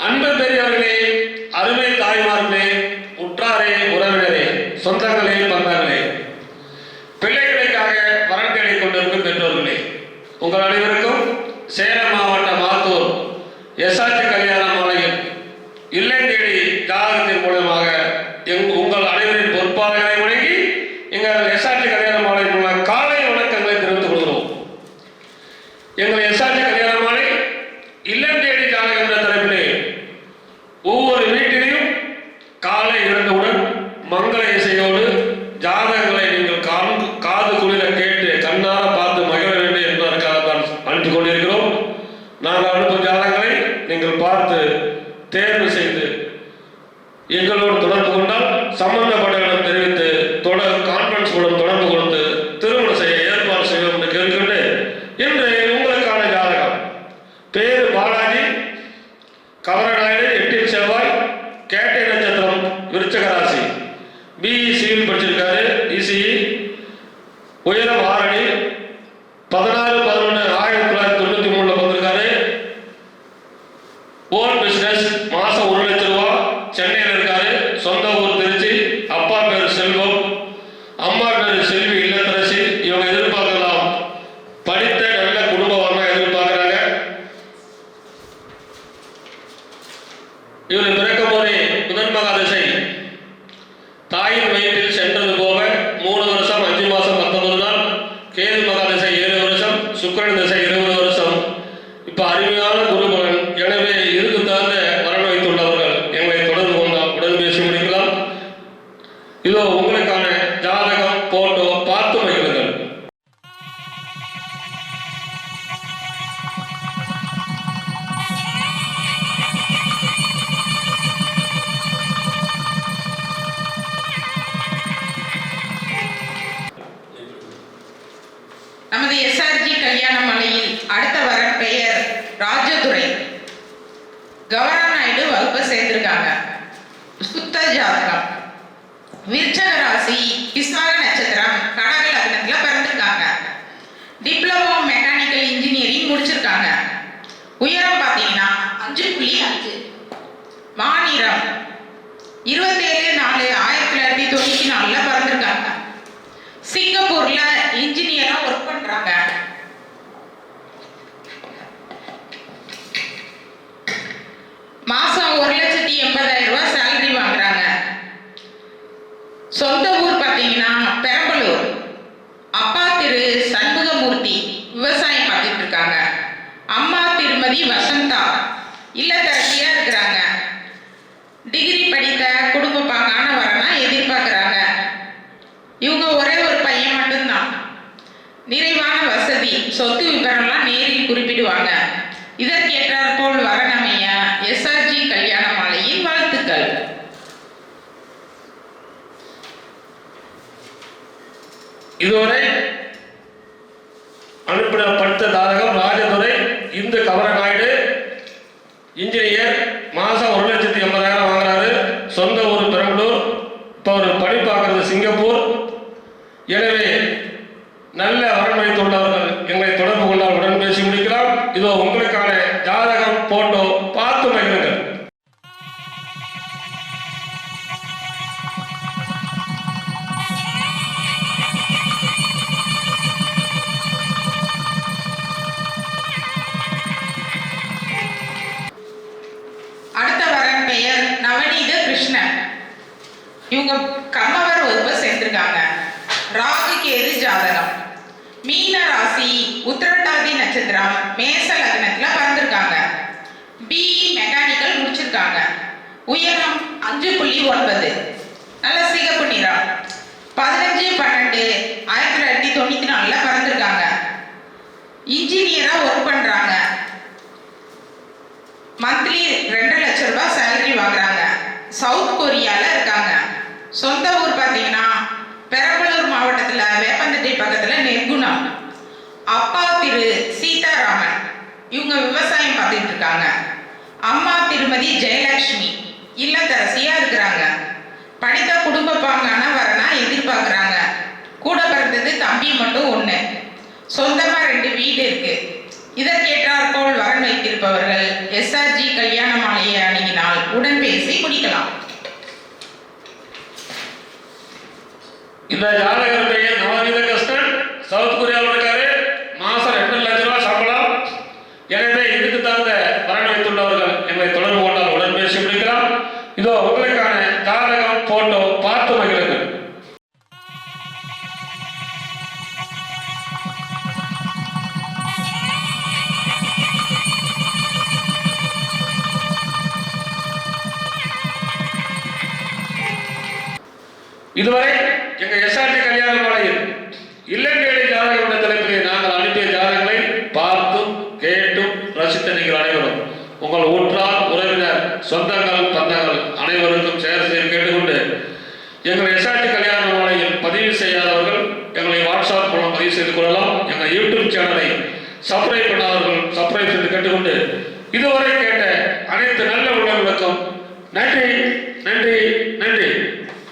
அன்பு பெரியவர்களே, அருமை தாய்மார்களே, உற்றாரே, உறவினரே, சொந்தங்களே, பந்தங்களே, பிள்ளைகளுக்காக வரன் தேடிக் கொண்டிருக்கும் பெற்றோர்களே, உங்கள் அனைவருக்கும் சேலம் மாவட்டம் ஆத்தூர் எஸ்ஆர்டி கல்யாண மாலையில் இல்லை தேடி ஜாதகத்தின் மூலமாக உங்கள் அனைவரின் பொறுப்பாளர்களை வழங்கி எங்கள் எஸ்ஆர்டி கல்யாண மாலை மூலம் காலை வணக்கங்களை தெரிவித்துக் கொள்கிறோம். எங்கள் எஸ்ஆர்டி கல்யாண மாலை இல்லம் தேடி ஜாதகம் என்ற தலைப்பிலே ஒவ்வொரு வீட்டிலையும் காலை எழுந்தவுடன் மங்கள இசையோடு ஜாதகங்களை நீங்கள் காது குளிர கேட்டு கண்ணார பார்த்து மகிழ வேண்டும் என்பதற்காக தான் அனுப்பிக் கொண்டிருக்கிறோம். நாங்கள் அனுப்பும் ஜாதகங்களை நீங்கள் பார்த்து தேர்வு செய்து எங்களோடு தொடர்பு கொண்டால் சம்பந்தப்பட்டவர்களிடம் தெரிவித்து கான்ஃபரன்ஸ் மூலம் தொடர்பு கொடுத்து திருமணம் செய்ய ஏற்பாடு செய்வோம் என்று கேட்டுக்கொண்டு இன்று உங்களுக்கான ஜாதகம். பேரு பாலாஜி, கவரநாயுடு, 8 செவ்வாய், கேட்டை நட்சத்திரம், விருச்சக ராசி, பிஇ சிவில் படிச்சிருக்காரு, இசிஇ, உயரம் 6 அடி, 14/11/1993 வந்திருக்காரு. ஓன் பிசினஸ், மாசம் 1 லட்சம் ரூபாய், சென்னையில் இருக்காரு. சொந்த ஊர் திருச்சி. அப்பா பேர் செல்வம், அம்மா பேர் செல்வி இல்லத்தரசி. இவங்க எதிர்பார்க்கலாம் படித்த நல்ல குடும்ப வரணும் எதிர்பார்க்கிறாங்க. இவர் பிறக்கும் போதே புதன் மகா திசை தாயின் வயிற்றில் சென்றது போக 3 வருஷம் 5 மாசம் 19 நாள். கேது மகா திசை 7 வருஷம், சுக்கிரன் திசை 20 வருஷம். இப்ப அருமையான குருபலன். எனவே இதுக்கு தகுந்த வரன் வைத்துள்ளவர்கள் எங்களை தொடர்பு கொண்டால் உடன் பேசி முடிக்கலாம். இதோ உங்களுக்கான ஜாதகம், போட்டோ பார்த்து மகிழுங்கள். நமது எஸ்ஆர்ஜி கல்யாண மாலையில் அடுத்த வரன் பெயர் ராஜதுரை. கவரநாயுடு வகுப்பை சேர்ந்திருக்காங்க. சுத்த ஜாதகம். விருச்சக ராசி, விசாக நட்சத்திரம், கடக லக்னத்துல பிறந்திருக்காங்க. டிப்ளமோ மெக்கானிக்கல் இன்ஜினியரிங் முடிச்சிருக்காங்க. உயரம் பார்த்தீங்கன்னா 5.5. மாநிலம் 27/4/1994 பிறந்திருக்காங்க. சிங்கப்பூர்ல இன்ஜினியரா ஒர்க் பண்றாங்க. மாசம் 1,80,000 ரூபாய் சேலரி வாங்குறாங்க. சொந்த ஊர் பார்த்தீங்கன்னா பெரம்பலூர். அப்பா திரு சண்முகமூர்த்தி விவசாயம் பார்த்துட்டு இருக்காங்க. அம்மா திருமதி வசந்தா இல்லத்தரசியா இருக்கிறாங்க. டிகிரி படித்த குடும்ப பாங்கான வரனா எதிர்பார்க்கிறாங்க. இவங்க ஒரே ஒரு பையன் மட்டும்தான். நிறைவான வசதி, சொத்து விவரம்லாம் நேரில் குறிப்பிடுவாங்க. இதற்கேற்றார் போல் வரனமைய எஸ்ஆர்ஜி கல்யாண மாலையின் வாழ்த்துக்கள். இதுவரை அனுப்பப்பட்ட ஜாதகம் ராஜதுரை, இந்து கவரநாயுடு, இன்ஜினியர், மாசம் 1,80,000 வாங்குறாரு. சொந்த ஊர் பெரம்பலூர். இப்போ ஒரு பணி பார்க்கறது சிங்கப்பூர். எனவே நல்ல வரன் வைத்துள்ளவர்கள் எங்களை தொடர்பு கொண்டால் உடன் பேசி முடிக்கலாம். இதோ உங்களுக்கான ஜாதகம், போட்டோ பார்த்து மகிழுங்கள். அடுத்த வரன் பெயர் நவநீத கிருஷ்ணன். இவங்க கம்மவர் வகுப்பை சேர்ந்திருக்காங்க. ராகு கேது ஜாதகம். மீன ராசி, உத்திரட்டாதி நட்சத்திரம், மேச லக்னத்துல பிறந்திருக்காங்க. பிஇ மெக்கானிக்கல் முடிச்சிருக்காங்க. உயரம் 5.9. நல்ல சிகப்பு நிறம். 15/12/1994 பிறந்திருக்காங்க. இன்ஜினியரா ஒர்க் பண்றாங்க. மந்த்லி 2 லட்சம் ரூபாய் சேலரி வாங்குறாங்க. சவுத் கொரியால இருக்காங்க. சொந்த ஊர் பார்த்தீங்கன்னா பெரம்பலூர் மாவட்டத்துல வேப்பந்தட்டை பக்கத்துல நெற்குணம். அப்பா திரு சீதாராமன். இவங்க விவசாயம் பார்த்துட்டு இருக்காங்க. அம்மா திருமதி ஜெயலட்சுமி இல்லத்தரசியா இருக்கிறாங்க. படித்த குடும்ப பாங்கான வரனா எதிர்பார்க்கிறாங்க. கூட பிறந்தது தம்பி மட்டும் 1. சொந்தமா 2 வீடு இருக்கு. இதற்கேற்றாற்போல் வரன் வைத்திருப்பவர்கள் எஸ்ஆர்ஜி கல்யாண மாலையை குடிக்கலாம். இந்த ஜாதகர் பெயர் நவநீத கிருஷ்ணன், சவுத் கொரியாவில் இருக்காரு. மாசம் 2 லட்சம் ரூபாய் சம்பளம். எனவே இதுக்கு தகுந்த வரன் வைத்துள்ளவர்கள் எங்களை தொடர்பு கொண்டால் உடன் பேசி முடிக்கலாம். இதோ உங்களுக்கான ஜாதகம் போட்டோ பார்த்து மகிழுங்கள். இதுவரை எங்க எஸ்ஆர்டி கல்யாண மாலையில் இல்லம் தேடி ஜாதகம் என்ற தலைப்பிலே நாங்கள் அனுப்பிய ஜாதகங்களை பார்த்தும் கேட்டும் ரசித்த நீங்கள் அனைவரும் உங்கள் ஊற்றார் உறவினர் சொந்தங்கள் பந்தங்கள் அனைவருக்கும் ஷேர் செய்து கேட்டுக்கொண்டு எங்கள் எஸ்ஆர்டி கல்யாண மாலையில் பதிவு செய்யாதவர்கள் எங்களை வாட்ஸ்அப் மூலம் பதிவு செய்து கொள்ளலாம். எங்கள் யூடியூப் சேனலை சப்ஸ்கிரைப் பண்ணாதவர்கள் சப்ஸ்கிரைப் செய்து கேட்டுக்கொண்டு இதுவரை கேட்ட அனைத்து நல்ல உள்ளவர்களுக்கும் நன்றி.